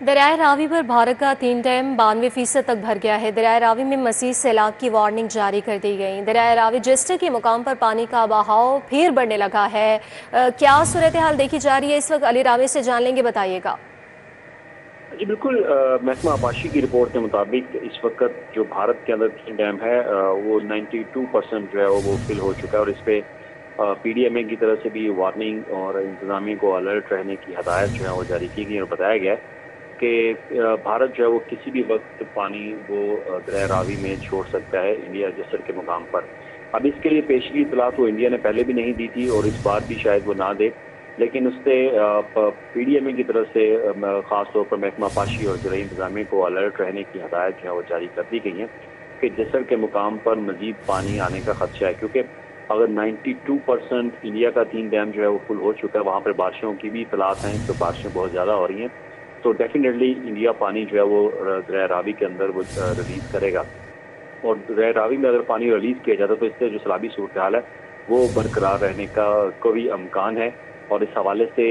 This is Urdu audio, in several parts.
دریائے راوی پر بھارت کا 3 ڈیم 92% تک بھر گیا ہے۔ دریائے راوی میں مزید سیلاب کی وارننگ جاری کر دی گئی۔ دریائے راوی جسٹر کے مقام پر پانی کا بہاؤ پھر بڑھنے لگا ہے۔ کیا صورتحال دیکھی جا رہی ہے اس وقت؟ علی راوی سے جان لیں گے، بتائیے گا۔ جی بالکل، محکمہ آباشی کی رپورٹ کے مطابق اس وقت جو بھارت کے اندر 3 ڈیم ہے وہ 92% جو ہے وہ فل ہو چکا ہے، اور اس پہ پی ڈی ایم اے کی طرف سے بھی وارننگ اور انتظامیہ کو الرٹ رہنے کی ہدایت جو ہے وہ جاری کی گئی، اور بتایا گیا ہے کہ بھارت جو ہے وہ کسی بھی وقت پانی وہ دریائے راوی میں چھوڑ سکتا ہے انڈیا جسر کے مقام پر۔ اب اس کے لیے پیشگی اطلاعات وہ انڈیا نے پہلے بھی نہیں دی تھی اور اس بار بھی شاید وہ نہ دے، لیکن اس سے پی ڈی ایم اے کی طرف سے خاص طور پر محکمہ آباشی اور زرعی انتظامیہ کو الرٹ رہنے کی ہدایت جو ہے وہ جاری کر دی گئی ہیں کہ جسر کے مقام پر مزید پانی آنے کا خدشہ ہے، کیونکہ اگر 92% انڈیا کا 3 ڈیم جو ہے وہ فل ہو چکا ہے، وہاں پر بارشوں کی بھی اطلاعات ہیں تو بارشیں بہت زیادہ ہو رہی ہیں، تو ڈیفینیٹلی انڈیا پانی جو ہے وہ دریائے راوی کے اندر وہ ریلیز کرے گا، اور دریائے راوی میں اگر پانی ریلیز کیا جاتا ہے تو اس سے جو سیلابی صورتحال ہے وہ برقرار رہنے کا کوئی امکان ہے۔ اور اس حوالے سے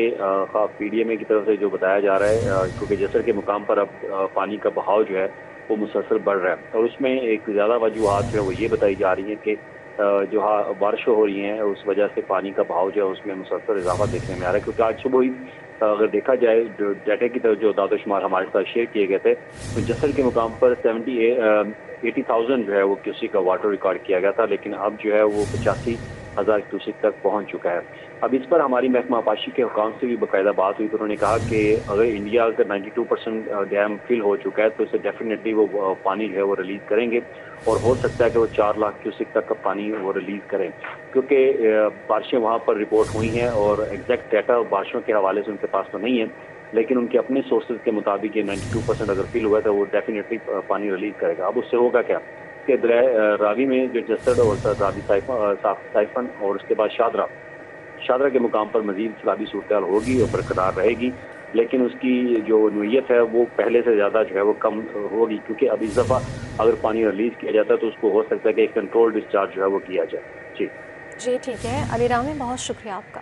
پی ڈی ایم اے کی طرف سے جو بتایا جا رہا ہے، کیونکہ جسر کے مقام پر اب پانی کا بہاؤ جو ہے وہ مسلسل بڑھ رہا ہے، اور اس میں ایک زیادہ وجوہات جو ہے وہ یہ بتائی جا رہی ہیں کہ جو بارشیں ہو رہی ہیں اس وجہ سے پانی کا بہاؤ جو ہے اس میں مسلسل اضافہ دیکھنے میں آ رہا ہے، کیونکہ آج صبح ہی اگر دیکھا جائے ڈیٹا کی طرف جو داد و شمار ہمارے ساتھ شیئر کیے گئے تھے تو جسر کے مقام پر 80,000 جو ہے وہ کیوسیک کا واٹر ریکارڈ کیا گیا تھا، لیکن اب جو ہے وہ 85,000 کیوسیک تک پہنچ چکا ہے۔ اب اس پر ہماری محکمہ آباشی کے حکام سے بھی باقاعدہ بات ہوئی تو انہوں نے کہا کہ اگر انڈیا کا 92% ڈیم فل ہو چکا ہے تو اسے ڈیفینیٹلی وہ پانی جو ہے وہ ریلیز کریں گے، اور ہو سکتا ہے کہ وہ 4 لاکھ کیوسیک تک کا پانی وہ ریلیز کریں، کیونکہ بارشیں وہاں پر رپورٹ ہوئی ہیں اور ایگزیکٹ ڈیٹا بارشوں کے حوالے سے ان کے پاس تو نہیں ہے، لیکن ان کے اپنے سورسز کے مطابق یہ 92% اگر فل ہوا ہے تو وہ ڈیفینیٹلی پانی ریلیز کرے گا۔ اب اس سے ہوگا کیا کہ دریائے راوی میں جو جسر اور راوی سائفن اور اس کے بعد شادرہ کے مقام پر مزید سیلابی صورتحال ہوگی اور برقرار رہے گی، لیکن اس کی جو نوعیت ہے وہ پہلے سے زیادہ جو ہے وہ کم ہوگی، کیونکہ اب اس دفعہ اگر پانی ریلیز کیا جاتا ہے تو اس کو ہو سکتا ہے کہ ایک کنٹرول ڈسچارج جو ہے وہ کیا جائے۔ جی جی ٹھیک ہے، علی راوی بہت شکریہ آپ کا۔